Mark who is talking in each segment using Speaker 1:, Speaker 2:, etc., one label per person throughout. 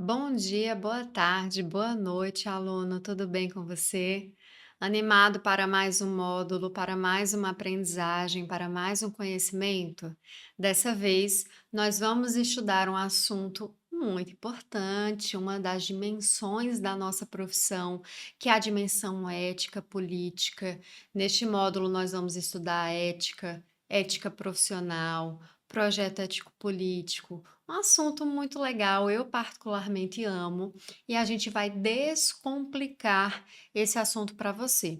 Speaker 1: Bom dia, boa tarde, boa noite, aluno. Tudo bem com você? Animado para mais um módulo, para mais uma aprendizagem, para mais um conhecimento? Dessa vez, nós vamos estudar um assunto muito importante, uma das dimensões da nossa profissão, que é a dimensão ética política. Neste módulo, nós vamos estudar ética, ética profissional, projeto ético político, um assunto muito legal, eu particularmente amo, e a gente vai descomplicar esse assunto para você.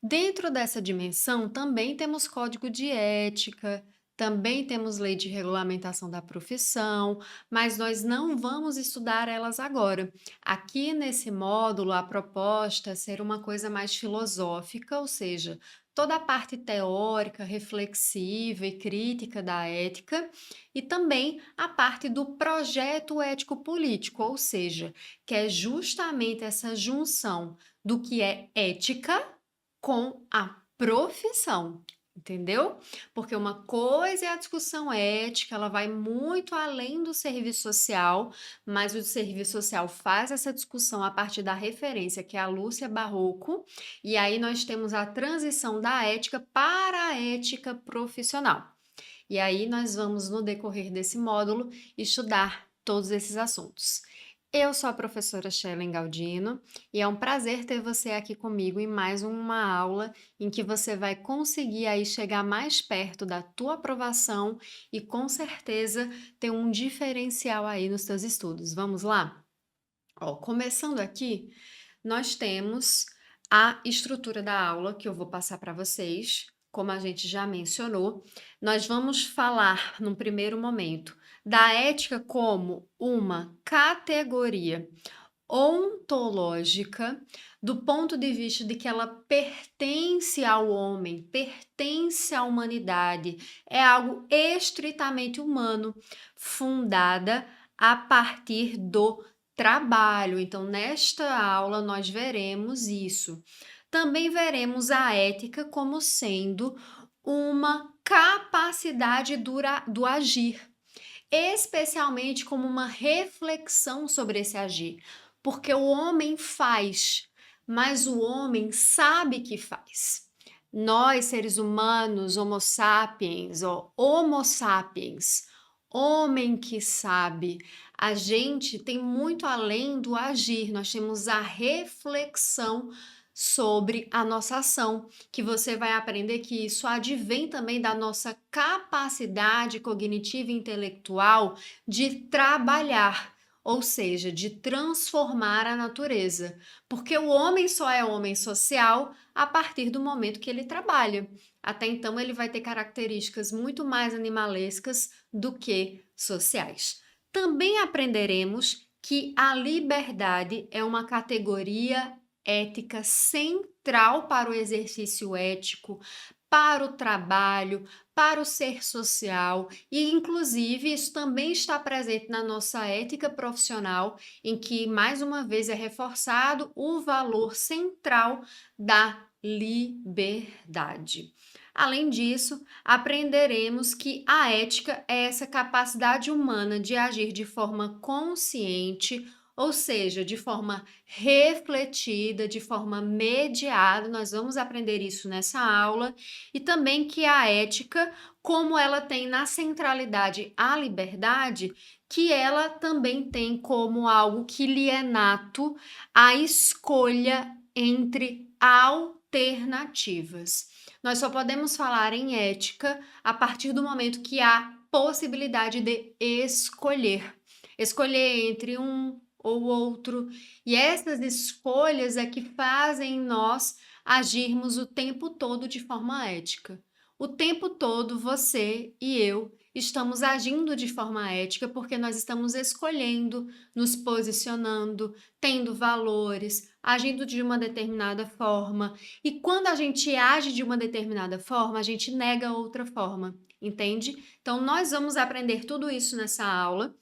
Speaker 1: Dentro dessa dimensão, também temos código de ética, também temos lei de regulamentação da profissão, mas nós não vamos estudar elas agora. Aqui nesse módulo, a proposta é ser uma coisa mais filosófica, ou seja, toda a parte teórica, reflexiva e crítica da ética, e também a parte do projeto ético-político, ou seja, que é justamente essa junção do que é ética com a profissão. Entendeu? Porque uma coisa é a discussão ética, ela vai muito além do serviço social, mas o serviço social faz essa discussão a partir da referência, que é a Lúcia Barroco, e aí nós temos a transição da ética para a ética profissional. E aí nós vamos, no decorrer desse módulo, estudar todos esses assuntos. Eu sou a professora Shellen Galdino e é um prazer ter você aqui comigo em mais uma aula em que você vai conseguir aí chegar mais perto da tua aprovação e com certeza ter um diferencial aí nos teus estudos. Vamos lá? Ó, começando aqui, nós temos a estrutura da aula que eu vou passar para vocês. Como a gente já mencionou, nós vamos falar, num primeiro momento, da ética como uma categoria ontológica, do ponto de vista de que ela pertence ao homem, pertence à humanidade, é algo estritamente humano, fundada a partir do trabalho. Então, nesta aula, nós veremos isso. Também veremos a ética como sendo uma capacidade do agir, especialmente como uma reflexão sobre esse agir, porque o homem faz, mas o homem sabe que faz. Nós, seres humanos, Homo sapiens, ou Homo sapiens, homem que sabe, a gente tem muito além do agir, nós temos a reflexão sobre a nossa ação, que você vai aprender que isso advém também da nossa capacidade cognitiva e intelectual de trabalhar, ou seja, de transformar a natureza, porque o homem só é homem social a partir do momento que ele trabalha. Até então, ele vai ter características muito mais animalescas do que sociais. Também aprenderemos que a liberdade é uma categoria ética central para o exercício ético, para o trabalho, para o ser social e, inclusive, isso também está presente na nossa ética profissional, em que, mais uma vez, é reforçado o valor central da liberdade. Além disso, aprenderemos que a ética é essa capacidade humana de agir de forma consciente, ou seja, de forma refletida, de forma mediada. Nós vamos aprender isso nessa aula, e também que a ética, como ela tem na centralidade a liberdade, que ela também tem como algo que lhe é nato a escolha entre alternativas. Nós só podemos falar em ética a partir do momento que há possibilidade de escolher. Escolher entre um ou outro. E essas escolhas é que fazem nós agirmos o tempo todo de forma ética. O tempo todo você e eu estamos agindo de forma ética porque nós estamos escolhendo, nos posicionando, tendo valores, agindo de uma determinada forma. E quando a gente age de uma determinada forma, a gente nega outra forma, entende? Então, nós vamos aprender tudo isso nessa aula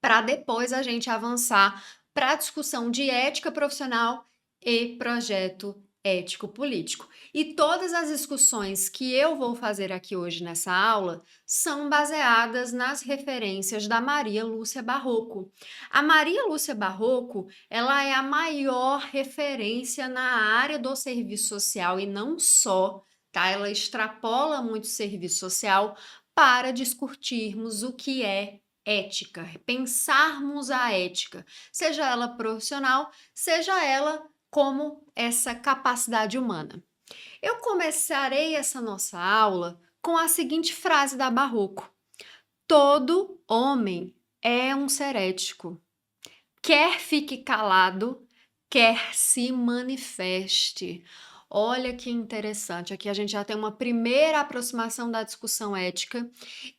Speaker 1: para depois a gente avançar para a discussão de ética profissional e projeto ético-político. E todas as discussões que eu vou fazer aqui hoje nessa aula são baseadas nas referências da Maria Lúcia Barroco. A Maria Lúcia Barroco, ela é a maior referência na área do serviço social e não só, tá? Ela extrapola muito o serviço social para discutirmos o que é ética, pensarmos a ética, seja ela profissional, seja ela como essa capacidade humana. Eu começarei essa nossa aula com a seguinte frase da Barroco: todo homem é um ser ético. Quer fique calado, quer se manifeste. Olha que interessante, aqui a gente já tem uma primeira aproximação da discussão ética,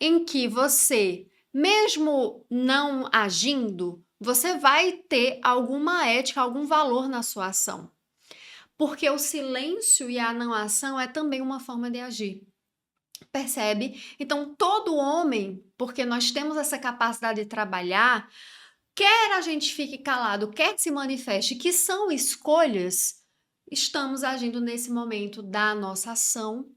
Speaker 1: em que você, mesmo não agindo, você vai ter alguma ética, algum valor na sua ação. Porque o silêncio e a não ação é também uma forma de agir. Percebe? Então, todo homem, porque nós temos essa capacidade de trabalhar, quer a gente fique calado, quer que se manifeste, que são escolhas, estamos agindo nesse momento da nossa ação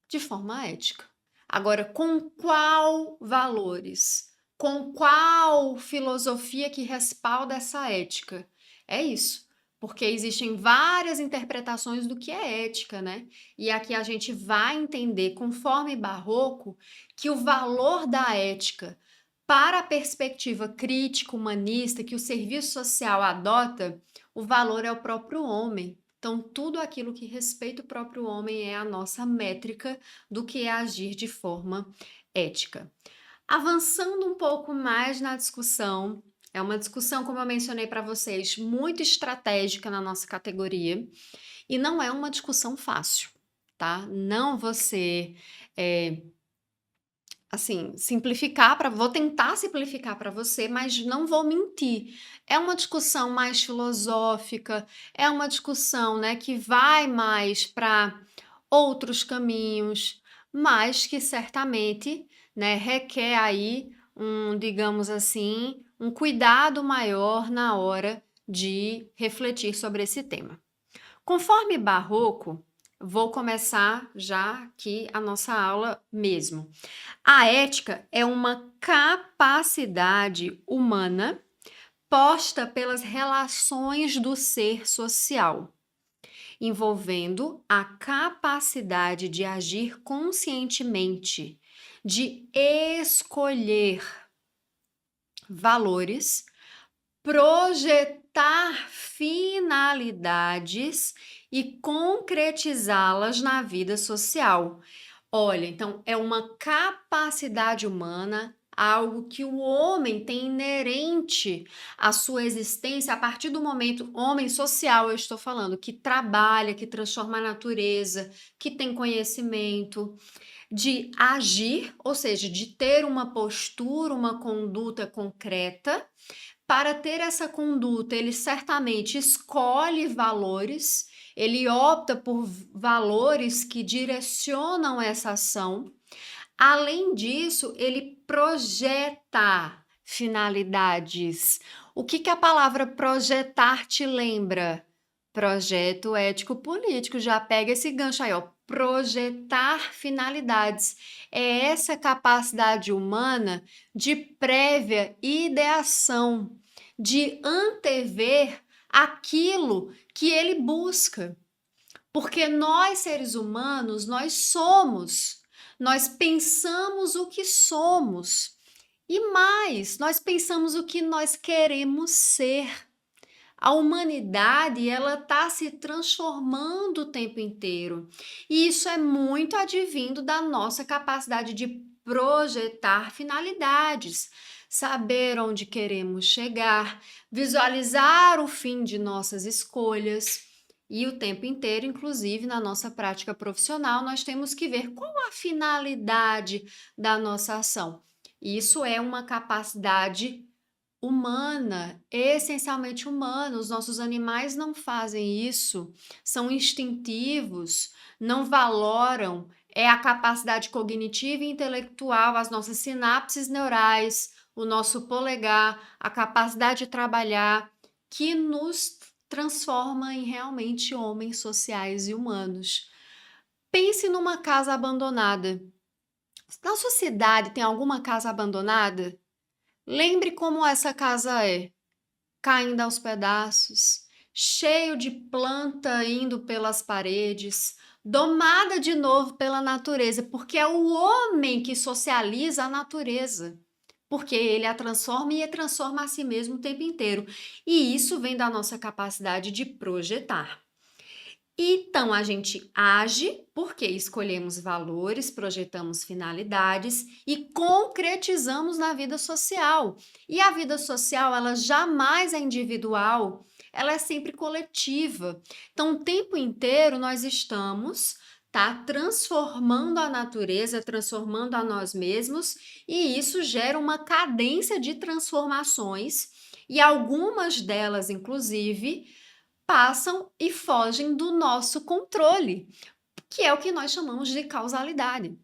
Speaker 1: de forma ética. Agora, com qual valores? Com qual filosofia que respalda essa ética? É isso. Porque existem várias interpretações do que é ética, né? E aqui a gente vai entender, conforme Barroco, que o valor da ética para a perspectiva crítica humanista que o serviço social adota, o valor é o próprio homem. Então, tudo aquilo que respeita o próprio homem é a nossa métrica do que é agir de forma ética. Avançando um pouco mais na discussão, é uma discussão, como eu mencionei para vocês, muito estratégica na nossa categoria e não é uma discussão fácil, tá? Não você assim, vou tentar simplificar para você, mas não vou mentir. É uma discussão mais filosófica, é uma discussão, né, que vai mais para outros caminhos, mas que certamente, né, requer aí digamos assim, um cuidado maior na hora de refletir sobre esse tema. Conforme Barroco, vou começar já aqui a nossa aula mesmo. A ética é uma capacidade humana posta pelas relações do ser social, envolvendo a capacidade de agir conscientemente, de escolher valores, projetar finalidades e concretizá-las na vida social. Olha, então é uma capacidade humana, algo que o homem tem inerente à sua existência a partir do momento, homem social, eu estou falando, que trabalha, que transforma a natureza, que tem conhecimento, de agir, ou seja, de ter uma postura, uma conduta concreta. Para ter essa conduta, ele certamente escolhe valores, ele opta por valores que direcionam essa ação. Além disso, ele projeta finalidades. O que a palavra projetar te lembra? Projeto ético-político. Já pega esse gancho aí, ó. Projetar finalidades. É essa capacidade humana de prévia ideação, de antever aquilo que ele busca. Porque nós, seres humanos, nós pensamos o que somos. E mais, nós pensamos o que nós queremos ser. A humanidade, ela está se transformando o tempo inteiro. E isso é muito advindo da nossa capacidade de projetar finalidades, saber onde queremos chegar, visualizar o fim de nossas escolhas. E o tempo inteiro, inclusive na nossa prática profissional, nós temos que ver qual a finalidade da nossa ação. Isso é uma capacidade humana, essencialmente humana. Os nossos animais não fazem isso, são instintivos, não valoram, é a capacidade cognitiva e intelectual, as nossas sinapses neurais, o nosso polegar, a capacidade de trabalhar que nos transforma em realmente homens sociais e humanos. Pense numa casa abandonada. Na sua cidade tem alguma casa abandonada? Lembre como essa casa é, caindo aos pedaços, cheio de planta indo pelas paredes, domada de novo pela natureza, porque é o homem que socializa a natureza, porque ele a transforma e transforma a si mesmo o tempo inteiro. E isso vem da nossa capacidade de projetar. Então, a gente age porque escolhemos valores, projetamos finalidades e concretizamos na vida social. E a vida social, ela jamais é individual, ela é sempre coletiva. Então, o tempo inteiro nós estamos, transformando a natureza, transformando a nós mesmos, e isso gera uma cadência de transformações, e algumas delas, inclusive, passam e fogem do nosso controle, que é o que nós chamamos de causalidade.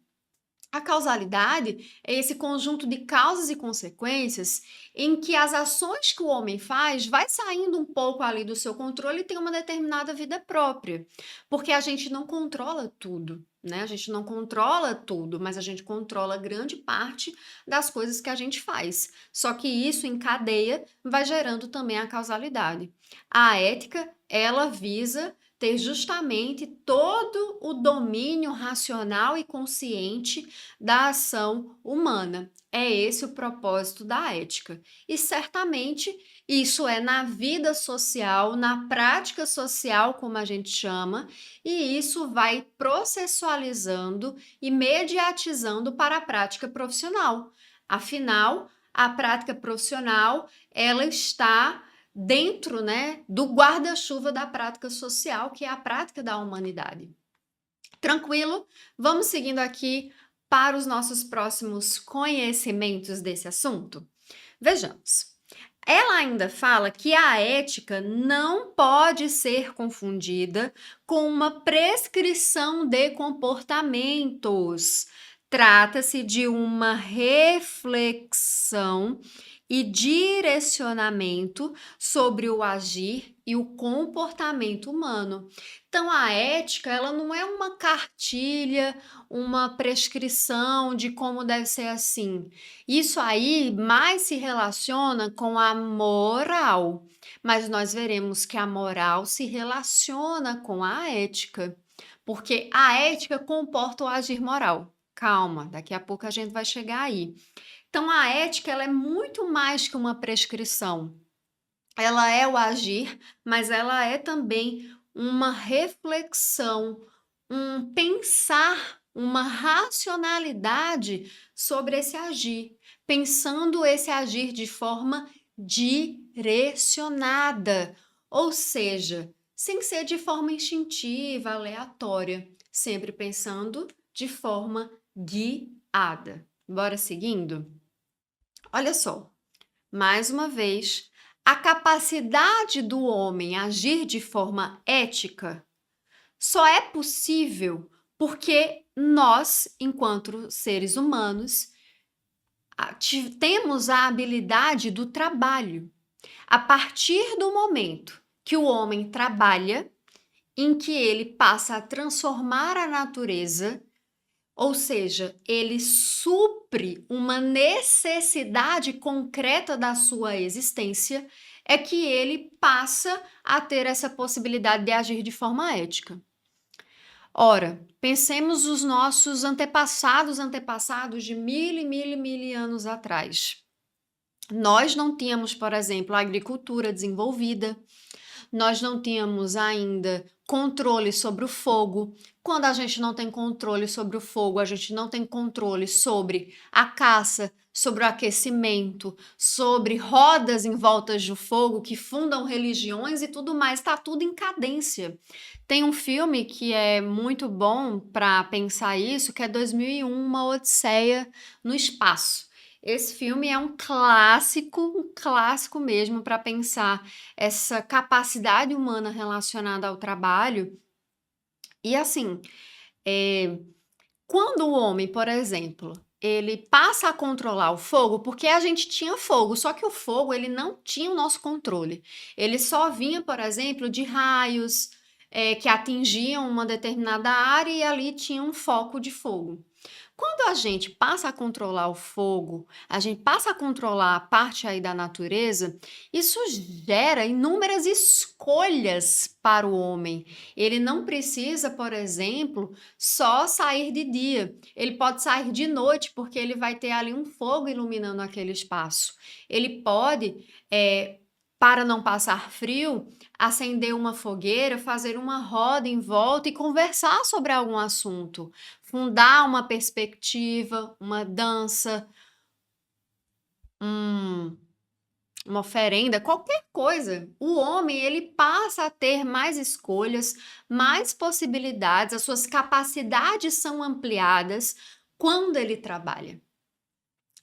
Speaker 1: A causalidade é esse conjunto de causas e consequências em que as ações que o homem faz vai saindo um pouco ali do seu controle e tem uma determinada vida própria, porque a gente não controla tudo, né? A gente não controla tudo, mas a gente controla grande parte das coisas que a gente faz. Só que isso em cadeia vai gerando também a causalidade. A ética, ela visa ter justamente todo o domínio racional e consciente da ação humana. É esse o propósito da ética. E certamente isso é na vida social, na prática social, como a gente chama, e isso vai processualizando e mediatizando para a prática profissional. Afinal, a prática profissional, ela está dentro, né, do guarda-chuva da prática social, que é a prática da humanidade. Tranquilo? Vamos seguindo aqui para os nossos próximos conhecimentos desse assunto? Vejamos. Ela ainda fala que a ética não pode ser confundida com uma prescrição de comportamentos. Trata-se de uma reflexão e direcionamento sobre o agir e o comportamento humano. Então, a ética, ela não é uma cartilha, uma prescrição de como deve ser assim. Isso aí mais se relaciona com a moral, mas nós veremos que a moral se relaciona com a ética, porque a ética comporta o agir moral. Calma, daqui a pouco a gente vai chegar aí. Então, a ética, ela é muito mais que uma prescrição. Ela é o agir, mas ela é também uma reflexão, um pensar, uma racionalidade sobre esse agir, pensando esse agir de forma direcionada, ou seja, sem ser de forma instintiva, aleatória, sempre pensando de forma guiada. Bora seguindo? Olha só, mais uma vez, a capacidade do homem agir de forma ética só é possível porque nós, enquanto seres humanos, temos a habilidade do trabalho. A partir do momento que o homem trabalha, em que ele passa a transformar a natureza, ou seja, ele supre uma necessidade concreta da sua existência, é que ele passa a ter essa possibilidade de agir de forma ética. Ora, pensemos os nossos antepassados de mil e mil anos atrás. Nós não tínhamos, por exemplo, a agricultura desenvolvida, nós não tínhamos ainda controle sobre o fogo. Quando a gente não tem controle sobre o fogo, a gente não tem controle sobre a caça, sobre o aquecimento, sobre rodas em volta do fogo que fundam religiões e tudo mais, está tudo em cadência. Tem um filme que é muito bom para pensar isso, que é 2001, Uma Odisseia no Espaço. Esse filme é um clássico mesmo para pensar essa capacidade humana relacionada ao trabalho. E assim, quando o homem, por exemplo, ele passa a controlar o fogo, porque a gente tinha fogo, só que o fogo ele não tinha o nosso controle. Ele só vinha, por exemplo, de raios, que atingiam uma determinada área e ali tinha um foco de fogo. Quando a gente passa a controlar o fogo, a gente passa a controlar a parte aí da natureza, isso gera inúmeras escolhas para o homem. Ele não precisa, por exemplo, só sair de dia. Ele pode sair de noite, porque ele vai ter ali um fogo iluminando aquele espaço. Ele pode, para não passar frio, acender uma fogueira, fazer uma roda em volta e conversar sobre algum assunto, fundar uma perspectiva, uma dança, um uma oferenda, qualquer coisa. O homem, ele passa a ter mais escolhas, mais possibilidades, as suas capacidades são ampliadas quando ele trabalha.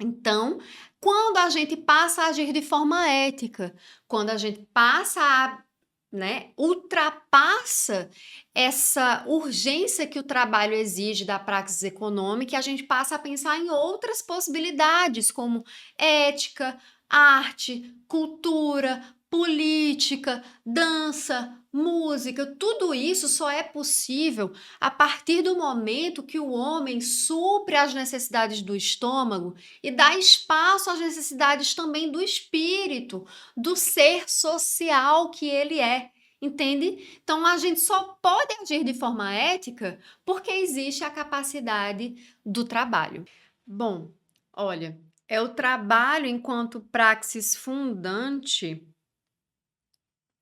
Speaker 1: Então, quando a gente passa a agir de forma ética, quando a gente passa a, né, ultrapassa essa urgência que o trabalho exige da praxis econômica, e a gente passa a pensar em outras possibilidades, como ética, arte, cultura, política, dança, música, tudo isso só é possível a partir do momento que o homem supre as necessidades do estômago e dá espaço às necessidades também do espírito, do ser social que ele é. Entende? Então a gente só pode agir de forma ética porque existe a capacidade do trabalho. Bom, olha, é o trabalho enquanto praxis fundante,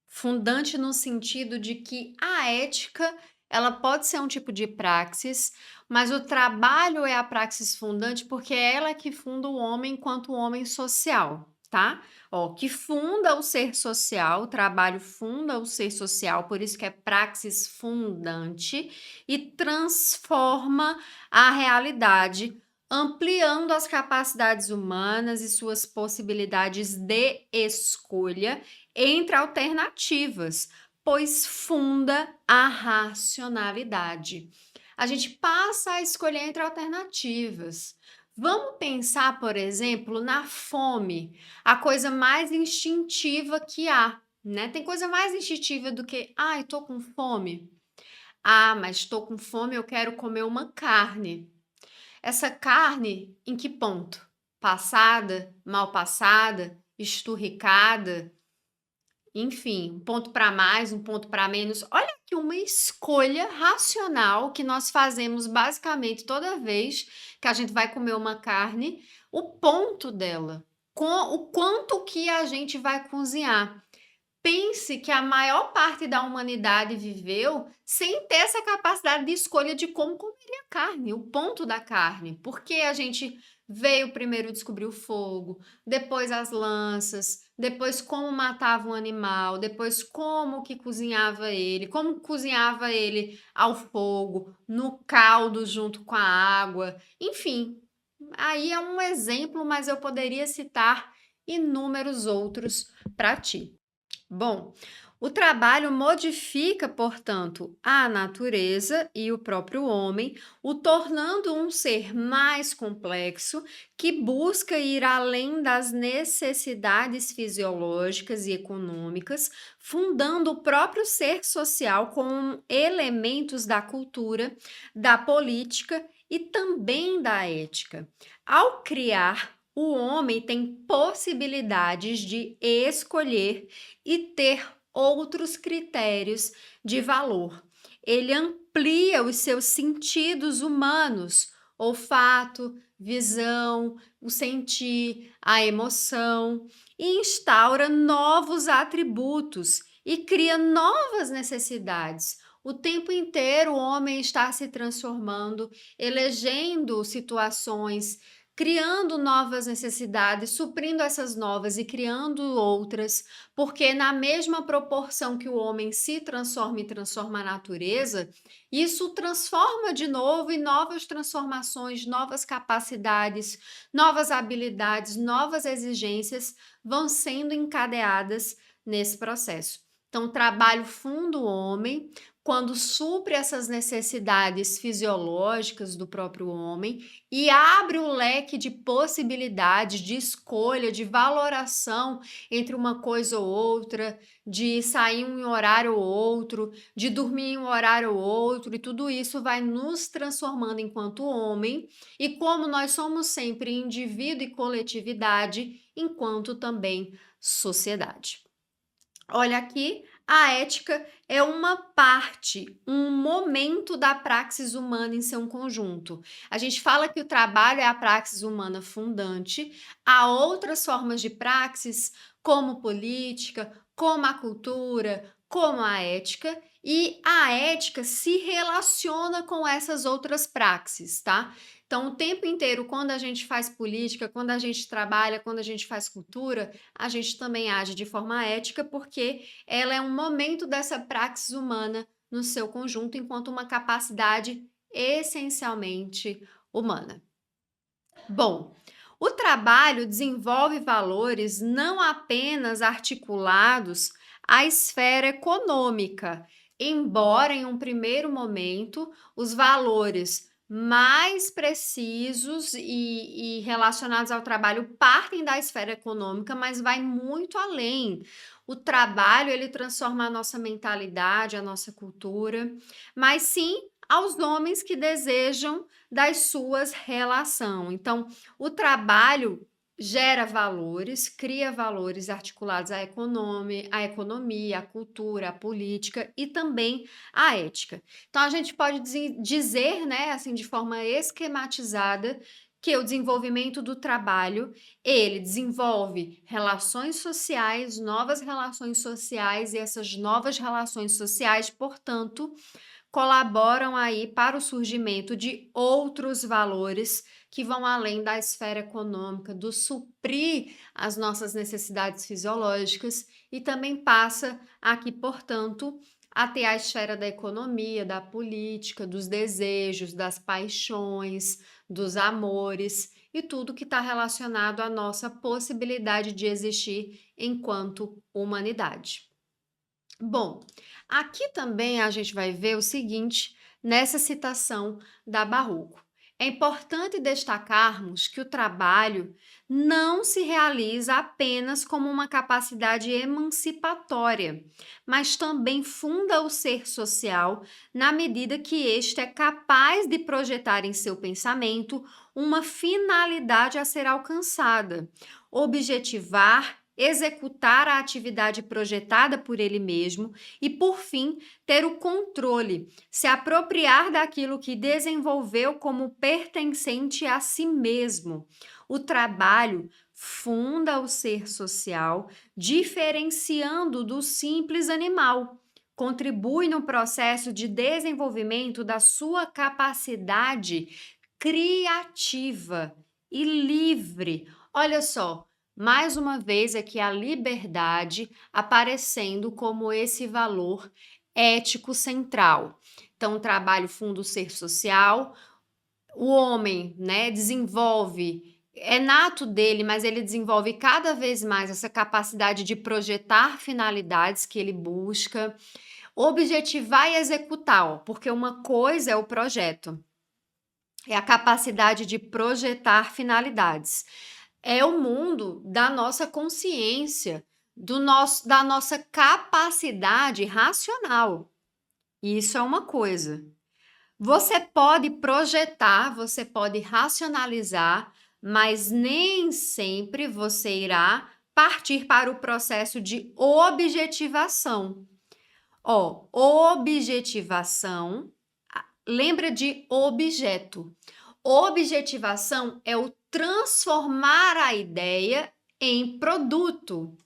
Speaker 1: fundante no sentido de que a ética, ela pode ser um tipo de praxis, mas o trabalho é a praxis fundante porque é ela que funda o homem enquanto homem social, tá? Ó, que funda o ser social, o trabalho funda o ser social, por isso que é praxis fundante e transforma a realidade, ampliando as capacidades humanas e suas possibilidades de escolha entre alternativas, pois funda a racionalidade. A gente passa a escolher entre alternativas. Vamos pensar, por exemplo, na fome, a coisa mais instintiva que há, né? Tem coisa mais instintiva do que, ai, tô com fome. Ah, mas estou com fome, eu quero comer uma carne. Essa carne, em que ponto? Passada, mal passada, esturricada, enfim, um ponto para mais, um ponto para menos. Olha que uma escolha racional que nós fazemos basicamente toda vez que a gente vai comer uma carne, o ponto dela, com o quanto que a gente vai cozinhar. Pense que a maior parte da humanidade viveu sem ter essa capacidade de escolha de como comeria carne, o ponto da carne. Porque a gente veio primeiro descobrir o fogo, depois as lanças, depois como matava um animal, depois como que cozinhava ele, como cozinhava ele ao fogo, no caldo junto com a água. Enfim, aí é um exemplo, mas eu poderia citar inúmeros outros para ti. Bom, o trabalho modifica, portanto, a natureza e o próprio homem, o tornando um ser mais complexo que busca ir além das necessidades fisiológicas e econômicas, fundando o próprio ser social com elementos da cultura, da política e também da ética. Ao criar, o homem tem possibilidades de escolher e ter outros critérios de valor. Ele amplia os seus sentidos humanos, olfato, visão, o sentir, a emoção, e instaura novos atributos e cria novas necessidades. O tempo inteiro o homem está se transformando, elegendo situações, criando novas necessidades, suprindo essas novas e criando outras, porque na mesma proporção que o homem se transforma e transforma a natureza, isso transforma de novo em novas transformações, novas capacidades, novas habilidades, novas exigências vão sendo encadeadas nesse processo. Então, o trabalho funda o homem quando supre essas necessidades fisiológicas do próprio homem e abre o leque de possibilidades de escolha, de valoração entre uma coisa ou outra, de sair em um horário ou outro, de dormir em um horário ou outro, e tudo isso vai nos transformando enquanto homem, e como nós somos sempre indivíduo e coletividade, enquanto também sociedade. Olha aqui, a ética é uma parte, um momento da praxis humana em seu conjunto. A gente fala que o trabalho é a praxis humana fundante, há outras formas de praxis, como política, como a cultura, como a ética, e a ética se relaciona com essas outras praxis, tá? Então, o tempo inteiro, quando a gente faz política, quando a gente trabalha, quando a gente faz cultura, a gente também age de forma ética, porque ela é um momento dessa praxis humana no seu conjunto, enquanto uma capacidade essencialmente humana. Bom, o trabalho desenvolve valores não apenas articulados à esfera econômica, embora em um primeiro momento os valores mais precisos e relacionados ao trabalho partem da esfera econômica, mas vai muito além. O trabalho ele transforma a nossa mentalidade, a nossa cultura, mas sim aos homens que desejam das suas relação. Então, o trabalho gera valores, cria valores articulados à economia, à cultura, à política e também à ética. Então, a gente pode dizer, né, assim, de forma esquematizada, que o desenvolvimento do trabalho, ele desenvolve relações sociais, novas relações sociais, e essas novas relações sociais, portanto, colaboram aí para o surgimento de outros valores que vão além da esfera econômica, do suprir as nossas necessidades fisiológicas, e também passa aqui, portanto, a ter a esfera da economia, da política, dos desejos, das paixões, dos amores e tudo que está relacionado à nossa possibilidade de existir enquanto humanidade. Bom, aqui também a gente vai ver o seguinte, nessa citação da Barroco. É importante destacarmos que o trabalho não se realiza apenas como uma capacidade emancipatória, mas também funda o ser social na medida que este é capaz de projetar em seu pensamento uma finalidade a ser alcançada, objetivar, executar a atividade projetada por ele mesmo e, por fim, ter o controle, se apropriar daquilo que desenvolveu como pertencente a si mesmo. O trabalho funda o ser social, diferenciando do simples animal. Contribui no processo de desenvolvimento da sua capacidade criativa e livre. Olha só, mais uma vez aqui a liberdade aparecendo como esse valor ético central. Então, o trabalho funda o ser social, o homem, né, desenvolve, é nato dele, mas ele desenvolve cada vez mais essa capacidade de projetar finalidades que ele busca, objetivar e executar, ó, porque uma coisa é o projeto, é a capacidade de projetar finalidades. É o mundo da nossa consciência, da nossa capacidade racional. Isso é uma coisa. Você pode projetar, você pode racionalizar, mas nem sempre você irá partir para o processo de objetivação. Ó, objetivação, lembra de objeto. Objetivação é o transformar a ideia em produto,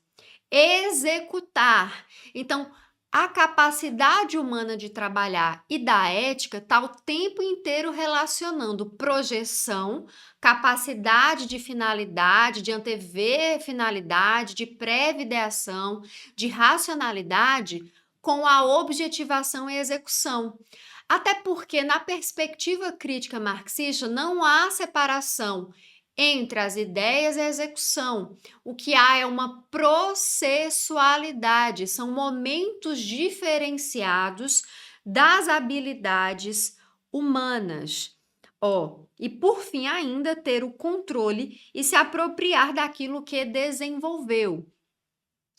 Speaker 1: executar. Então, a capacidade humana de trabalhar e da ética está o tempo inteiro relacionando projeção, capacidade de finalidade, de antever finalidade, de pré-ideação, de racionalidade com a objetivação e execução. Até porque, na perspectiva crítica marxista, não há separação Entre as ideias e a execução, o que há é uma processualidade, são momentos diferenciados das habilidades humanas. Ó, e por fim ainda ter o controle e se apropriar daquilo que desenvolveu.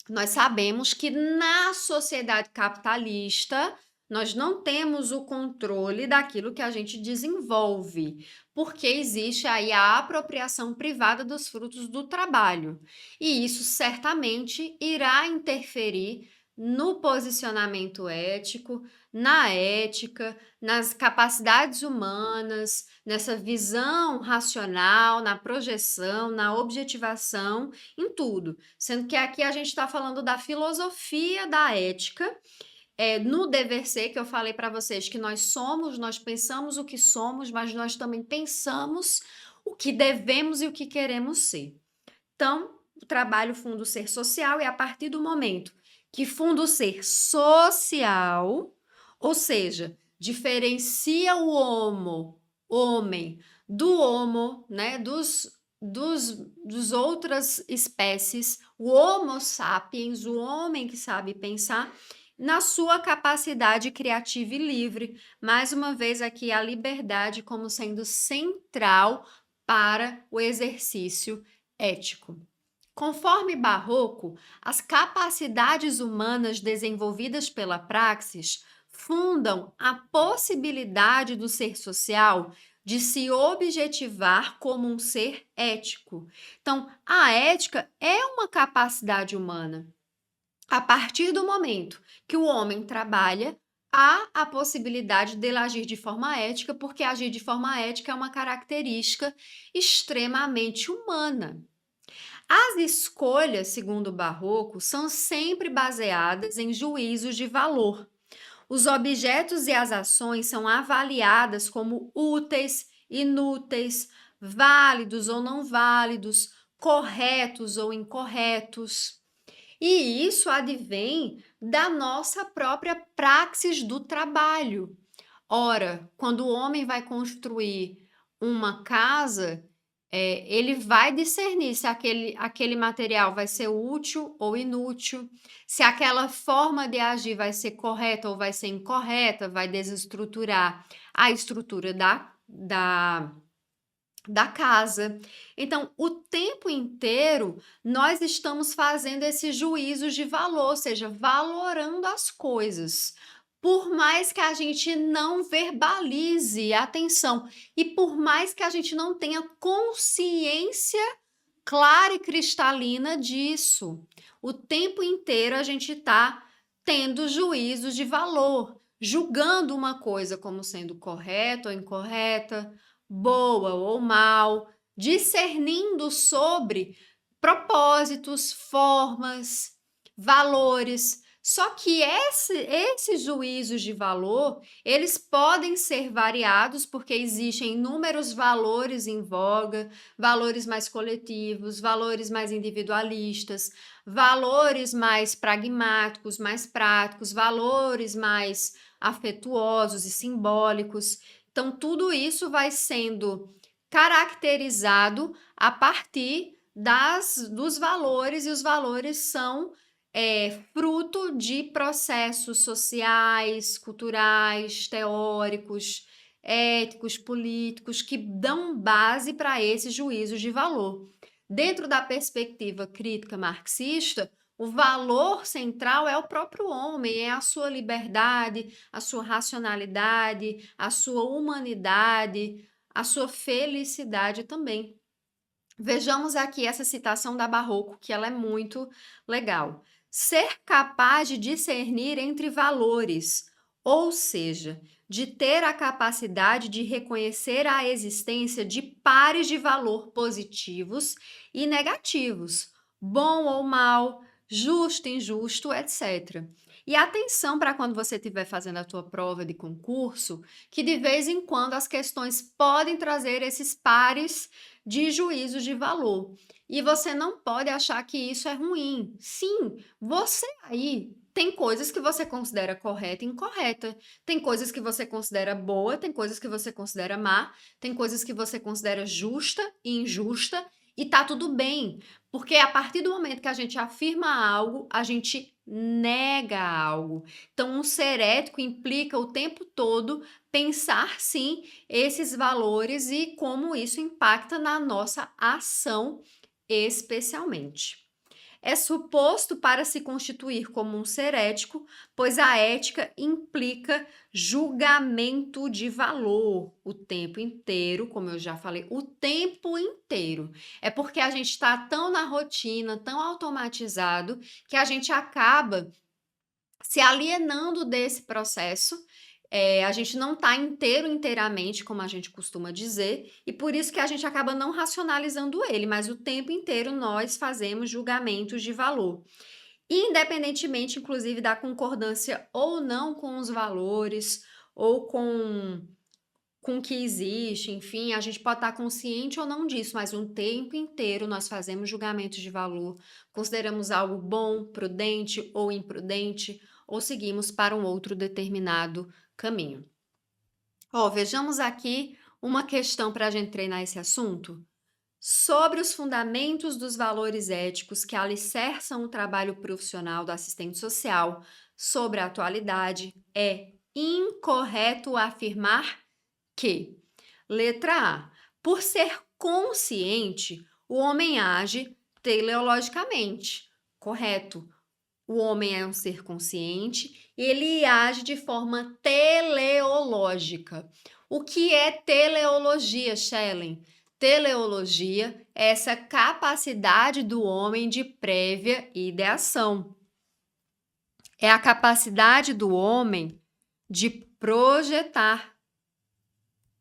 Speaker 1: Nós sabemos que na sociedade capitalista, nós não temos o controle daquilo que a gente desenvolve, porque existe aí a apropriação privada dos frutos do trabalho. E isso certamente irá interferir no posicionamento ético, na ética, nas capacidades humanas, nessa visão racional, na projeção, na objetivação, em tudo. Sendo que aqui a gente está falando da filosofia da ética, no dever ser, que eu falei para vocês que nós somos, nós pensamos o que somos, mas nós também pensamos o que devemos e o que queremos ser. Então, o trabalho funda o ser social, e a partir do momento que funda o ser social, ou seja, diferencia o homem, do homo, né, dos outras espécies, o homo sapiens, o homem que sabe pensar, na sua capacidade criativa e livre. Mais uma vez aqui a liberdade como sendo central para o exercício ético. Conforme Barroco, as capacidades humanas desenvolvidas pela praxis fundam a possibilidade do ser social de se objetivar como um ser ético. Então, a ética é uma capacidade humana. A partir do momento que o homem trabalha, há a possibilidade dele agir de forma ética, porque agir de forma ética é uma característica extremamente humana. As escolhas, segundo o Barroco, são sempre baseadas em juízos de valor. Os objetos e as ações são avaliadas como úteis, inúteis, válidos ou não válidos, corretos ou incorretos. E isso advém da nossa própria praxis do trabalho. Ora, quando o homem vai construir uma casa, ele vai discernir se aquele material vai ser útil ou inútil, se aquela forma de agir vai ser correta ou vai ser incorreta, vai desestruturar a estrutura da casa. Então, o tempo inteiro nós estamos fazendo esses juízos de valor, ou seja, valorando as coisas. Por mais que a gente não verbalize, atenção, e por mais que a gente não tenha consciência clara e cristalina disso, o tempo inteiro a gente está tendo juízos de valor, julgando uma coisa como sendo correta ou incorreta, boa ou mal, discernindo sobre propósitos, formas, valores. Só que esses juízos de valor, eles podem ser variados porque existem inúmeros valores em voga, valores mais coletivos, valores mais individualistas, valores mais pragmáticos, mais práticos, valores mais afetuosos e simbólicos. Então, tudo isso vai sendo caracterizado a partir dos valores, e os valores são fruto de processos sociais, culturais, teóricos, éticos, políticos, que dão base para esses juízos de valor. Dentro da perspectiva crítica marxista, o valor central é o próprio homem, é a sua liberdade, a sua racionalidade, a sua humanidade, a sua felicidade também. Vejamos aqui essa citação da Barroco, que ela é muito legal. Ser capaz de discernir entre valores, ou seja, de ter a capacidade de reconhecer a existência de pares de valor positivos e negativos, bom ou mal, justo, injusto, etc. E atenção para quando você estiver fazendo a tua prova de concurso, que de vez em quando as questões podem trazer esses pares de juízos de valor. E você não pode achar que isso é ruim. Sim, você aí Tem coisas que você considera correta e incorreta. Tem coisas que você considera boa, tem coisas que você considera má, tem coisas que você considera justa e injusta, e tá tudo bem. Porque a partir do momento que a gente afirma algo, a gente nega algo. Então, um ser ético implica o tempo todo pensar sim esses valores e como isso impacta na nossa ação, especialmente. É suposto para se constituir como um ser ético, pois a ética implica julgamento de valor o tempo inteiro, como eu já falei, o tempo inteiro. É porque a gente está tão na rotina, tão automatizado, que a gente acaba se alienando desse processo. A gente não está inteiramente, como a gente costuma dizer, e por isso que a gente acaba não racionalizando ele, mas o tempo inteiro nós fazemos julgamentos de valor. Independentemente, inclusive, da concordância ou não com os valores, ou com o que existe, enfim, a gente pode estar consciente ou não disso, mas o tempo inteiro nós fazemos julgamentos de valor, consideramos algo bom, prudente ou imprudente, ou seguimos para um outro determinado caminho. Vejamos aqui uma questão para a gente treinar esse assunto. Sobre os fundamentos dos valores éticos que alicerçam o trabalho profissional do assistente social sobre a atualidade, é incorreto afirmar que, letra A, por ser consciente, o homem age teleologicamente. Correto. O homem é um ser consciente e ele age de forma teleológica. O que é teleologia, Shellen? Teleologia é essa capacidade do homem de prévia ideação. É a capacidade do homem de projetar.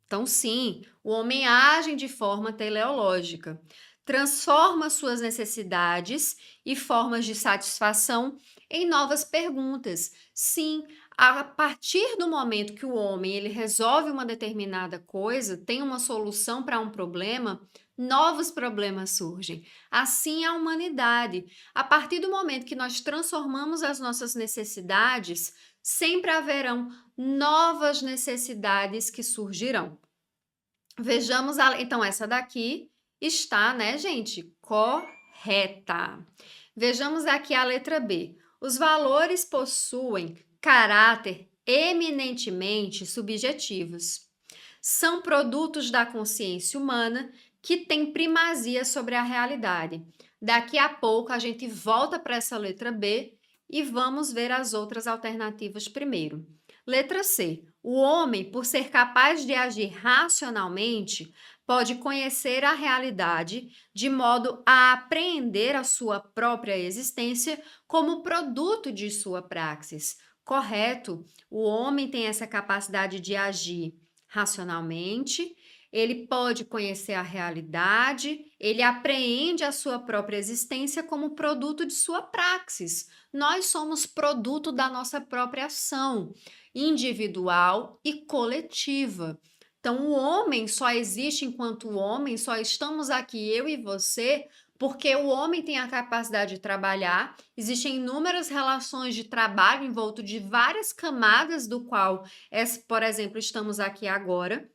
Speaker 1: Então, sim, o homem age de forma teleológica, transforma suas necessidades e formas de satisfação em novas perguntas. Sim, a partir do momento que o homem ele resolve uma determinada coisa, tem uma solução para um problema, novos problemas surgem. Assim a humanidade. A partir do momento que nós transformamos as nossas necessidades, sempre haverão novas necessidades que surgirão. Vejamos, então essa daqui está, né, gente, correta. Vejamos aqui a letra B. Os valores possuem caráter eminentemente subjetivos. São produtos da consciência humana que têm primazia sobre a realidade. Daqui a pouco a gente volta para essa letra B e vamos ver as outras alternativas primeiro. Letra C. O homem, por ser capaz de agir racionalmente, pode conhecer a realidade de modo a apreender a sua própria existência como produto de sua praxis. Correto? O homem tem essa capacidade de agir racionalmente, ele pode conhecer a realidade, ele apreende a sua própria existência como produto de sua praxis. Nós somos produto da nossa própria ação individual e coletiva. Então, o homem só existe enquanto homem, só estamos aqui eu e você, porque o homem tem a capacidade de trabalhar, existem inúmeras relações de trabalho envolto de várias camadas do qual, por exemplo, estamos aqui agora,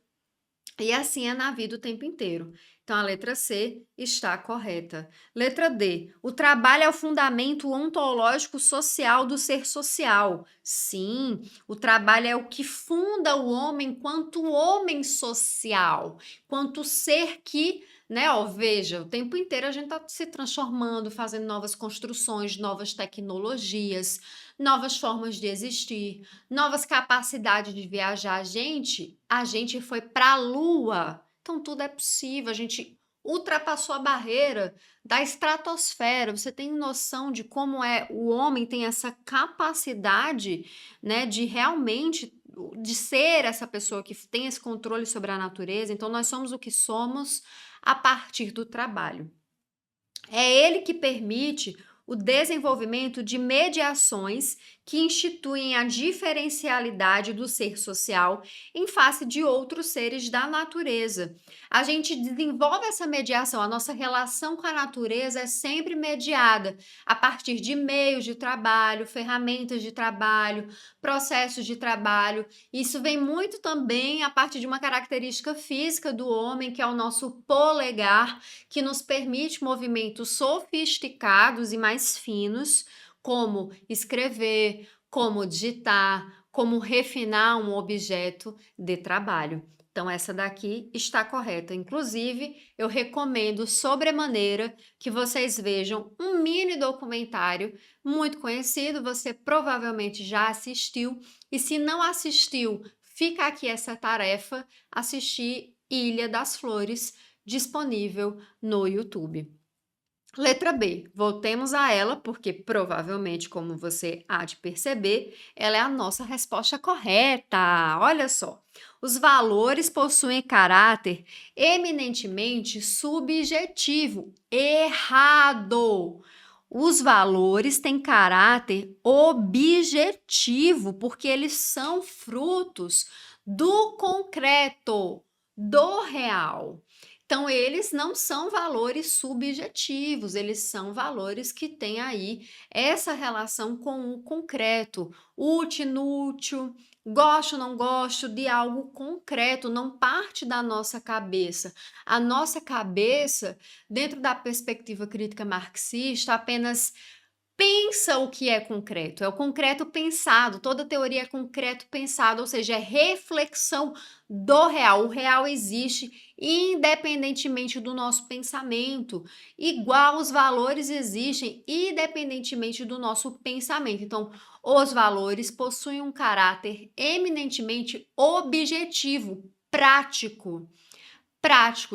Speaker 1: e assim é na vida o tempo inteiro. Então, a letra C está correta. Letra D. O trabalho é o fundamento ontológico social do ser social. Sim, o trabalho é o que funda o homem enquanto homem social, quanto ser que, né, veja, o tempo inteiro a gente está se transformando, fazendo novas construções, novas tecnologias, novas formas de existir, novas capacidades de viajar. A gente foi para a Lua. Então tudo é possível. A gente ultrapassou a barreira da estratosfera. Você tem noção de como o homem tem essa capacidade, né, de realmente de ser essa pessoa que tem esse controle sobre a natureza. Então nós somos o que somos a partir do trabalho. É ele que permite o desenvolvimento de mediações que instituem a diferencialidade do ser social em face de outros seres da natureza. A gente desenvolve essa mediação, a nossa relação com a natureza é sempre mediada a partir de meios de trabalho, ferramentas de trabalho, processos de trabalho. Isso vem muito também a partir de uma característica física do homem, que é o nosso polegar, que nos permite movimentos sofisticados e mais finos, como escrever, como digitar, como refinar um objeto de trabalho. Então, essa daqui está correta. Inclusive, eu recomendo sobremaneira que vocês vejam um mini documentário muito conhecido, você provavelmente já assistiu, e se não assistiu, fica aqui essa tarefa: assistir Ilha das Flores, disponível no YouTube. Letra B, voltemos a ela, porque provavelmente, como você há de perceber, ela é a nossa resposta correta. Olha só, os valores possuem caráter eminentemente subjetivo. Errado! Os valores têm caráter objetivo, porque eles são frutos do concreto, do real. Então, eles não são valores subjetivos, eles são valores que têm aí essa relação com o concreto, útil, inútil, gosto, não gosto de algo concreto, não parte da nossa cabeça. A nossa cabeça, dentro da perspectiva crítica marxista, apenas pensa o que é concreto, é o concreto pensado, toda teoria é concreto pensado, ou seja, é reflexão do real. O real existe independentemente do nosso pensamento, igual os valores existem independentemente do nosso pensamento. Então, os valores possuem um caráter eminentemente objetivo, prático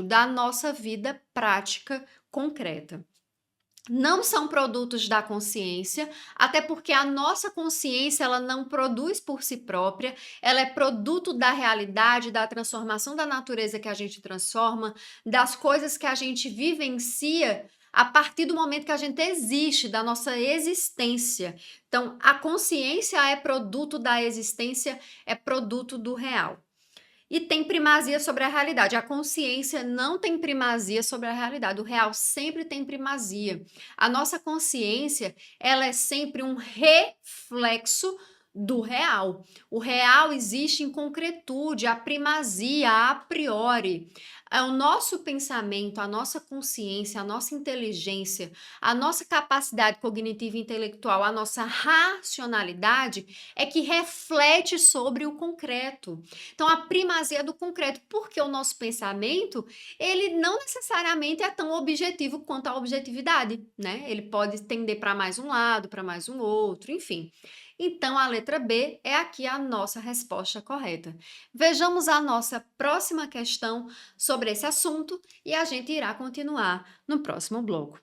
Speaker 1: da nossa vida prática concreta. Não são produtos da consciência, até porque a nossa consciência ela não produz por si própria, ela é produto da realidade, da transformação da natureza que a gente transforma, das coisas que a gente vivencia a partir do momento que a gente existe, da nossa existência. Então, a consciência é produto da existência, é produto do real. E tem primazia sobre a realidade. A consciência não tem primazia sobre a realidade. O real sempre tem primazia. A nossa consciência, ela é sempre um reflexo do real. O real existe em concretude, a primazia a priori. É o nosso pensamento, a nossa consciência, a nossa inteligência, a nossa capacidade cognitiva e intelectual, a nossa racionalidade é que reflete sobre o concreto. Então, a primazia do concreto, porque o nosso pensamento, ele não necessariamente é tão objetivo quanto a objetividade, né? Ele pode tender para mais um lado, para mais um outro, enfim. Então, a letra B é aqui a nossa resposta correta. Vejamos a nossa próxima questão sobre esse assunto e a gente irá continuar no próximo bloco.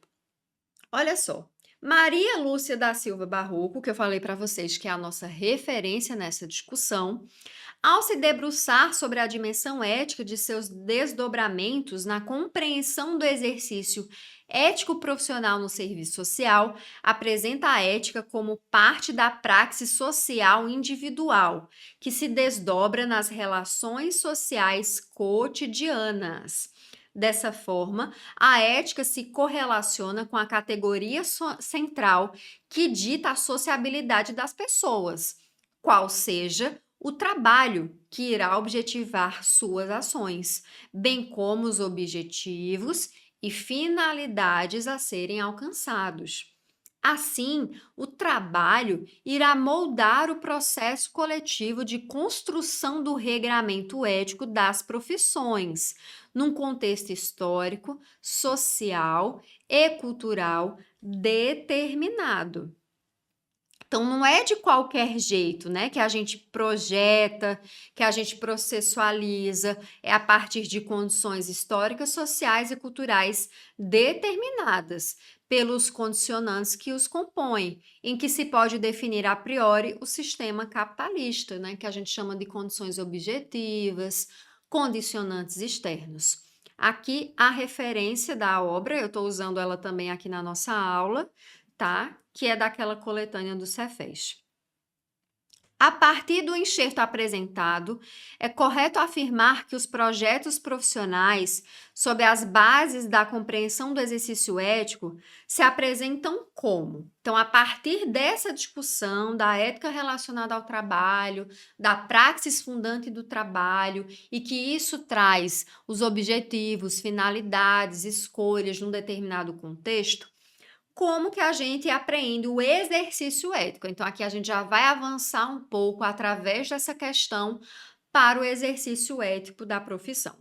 Speaker 1: Olha só, Maria Lúcia da Silva Barroco, que eu falei para vocês que é a nossa referência nessa discussão, ao se debruçar sobre a dimensão ética de seus desdobramentos na compreensão do exercício ético-profissional no serviço social, apresenta a ética como parte da praxis social individual, que se desdobra nas relações sociais cotidianas. Dessa forma, a ética se correlaciona com a categoria central que dita a sociabilidade das pessoas, qual seja o trabalho que irá objetivar suas ações, bem como os objetivos e finalidades a serem alcançados. Assim, o trabalho irá moldar o processo coletivo de construção do regramento ético das profissões, num contexto histórico, social e cultural determinado. Então, não é de qualquer jeito, né, que a gente projeta, que a gente processualiza, é a partir de condições históricas, sociais e culturais determinadas pelos condicionantes que os compõem, em que se pode definir a priori o sistema capitalista, né, que a gente chama de condições objetivas, condicionantes externos. Aqui a referência da obra, eu estou usando ela também aqui na nossa aula, tá? Que é daquela coletânea do Cefés. A partir do enxerto apresentado, é correto afirmar que os projetos profissionais, sob as bases da compreensão do exercício ético, se apresentam como? Então, a partir dessa discussão da ética relacionada ao trabalho, da praxis fundante do trabalho, e que isso traz os objetivos, finalidades, escolhas num determinado contexto, como que a gente apreende o exercício ético. Então, aqui a gente já vai avançar um pouco através dessa questão para o exercício ético da profissão.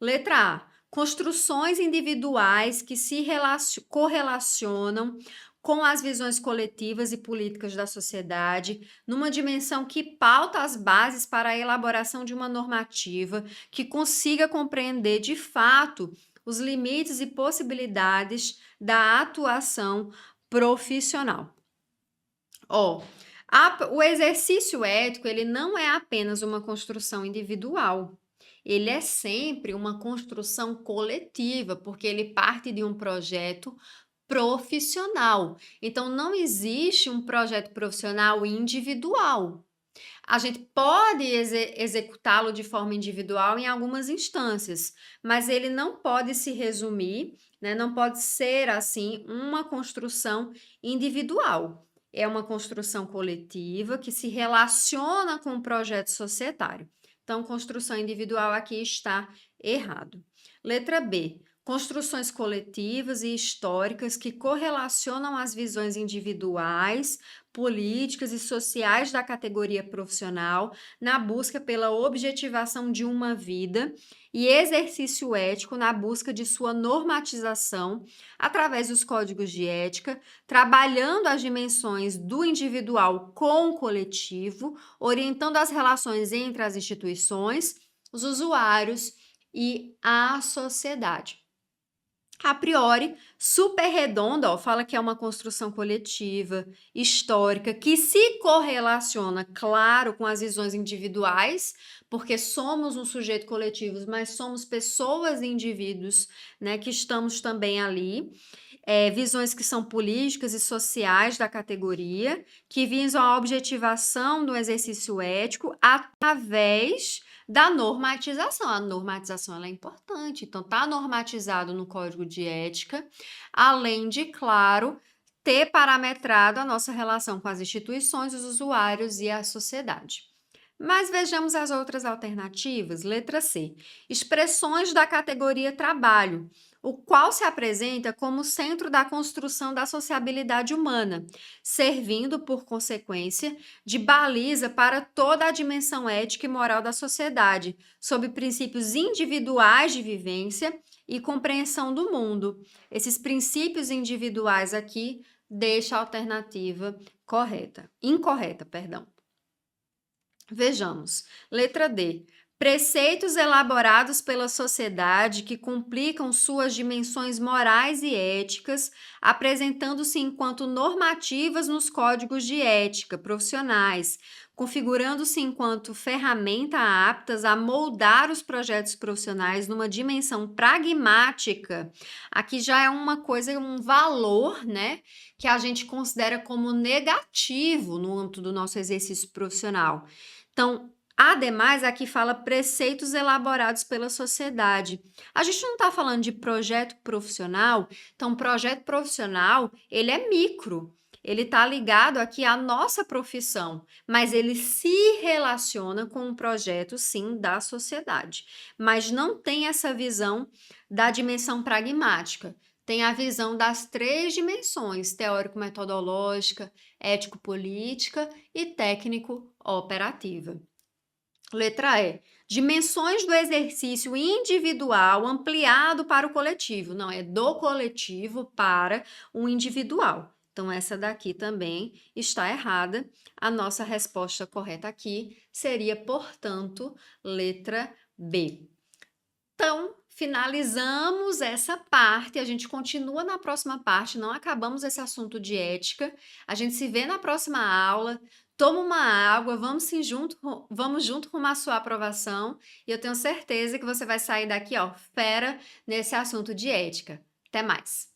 Speaker 1: Letra A. Construções individuais que se correlacionam com as visões coletivas e políticas da sociedade, numa dimensão que pauta as bases para a elaboração de uma normativa que consiga compreender de fato os limites e possibilidades da atuação profissional. O exercício ético, ele não é apenas uma construção individual, ele é sempre uma construção coletiva, porque ele parte de um projeto profissional. Então, não existe um projeto profissional individual. A gente pode executá-lo de forma individual em algumas instâncias, mas ele não pode se resumir, né? Não pode ser assim uma construção individual. É uma construção coletiva que se relaciona com o projeto societário. Então, construção individual aqui está errado. Letra B. Construções coletivas e históricas que correlacionam as visões individuais, políticas e sociais da categoria profissional na busca pela objetivação de uma vida e exercício ético na busca de sua normatização através dos códigos de ética, trabalhando as dimensões do individual com o coletivo, orientando as relações entre as instituições, os usuários e a sociedade. A priori, super redonda, fala que é uma construção coletiva, histórica, que se correlaciona, claro, com as visões individuais, porque somos um sujeito coletivo, mas somos pessoas e indivíduos, né, que estamos também ali. Visões que são políticas e sociais da categoria, que visam a objetivação do exercício ético através da normatização. A normatização ela é importante, então está normatizado no Código de Ética, além de, claro, ter parametrado a nossa relação com as instituições, os usuários e a sociedade. Mas vejamos as outras alternativas. Letra C. Expressões da categoria trabalho, o qual se apresenta como centro da construção da sociabilidade humana, servindo, por consequência, de baliza para toda a dimensão ética e moral da sociedade, sob princípios individuais de vivência e compreensão do mundo. Esses princípios individuais aqui deixa a alternativa incorreta, perdão. Vejamos. Letra D. Preceitos elaborados pela sociedade que complicam suas dimensões morais e éticas, apresentando-se enquanto normativas nos códigos de ética profissionais, configurando-se enquanto ferramenta aptas a moldar os projetos profissionais numa dimensão pragmática. Aqui já é uma coisa, um valor, né, que a gente considera como negativo no âmbito do nosso exercício profissional. Então, ademais, aqui fala preceitos elaborados pela sociedade. A gente não está falando de projeto profissional, então projeto profissional, ele é micro, ele está ligado aqui à nossa profissão, mas ele se relaciona com um projeto, sim, da sociedade, mas não tem essa visão da dimensão pragmática. Tem a visão das 3 dimensões, teórico-metodológica, ético-política e técnico-operativa. Letra E. Dimensões do exercício individual ampliado para o coletivo. Não, é do coletivo para o individual. Então, essa daqui também está errada. A nossa resposta correta aqui seria, portanto, letra B. Então, finalizamos essa parte, a gente continua na próxima parte, não acabamos esse assunto de ética. A gente se vê na próxima aula. Toma uma água, vamos junto rumo à sua aprovação, e eu tenho certeza que você vai sair daqui, fera nesse assunto de ética. Até mais!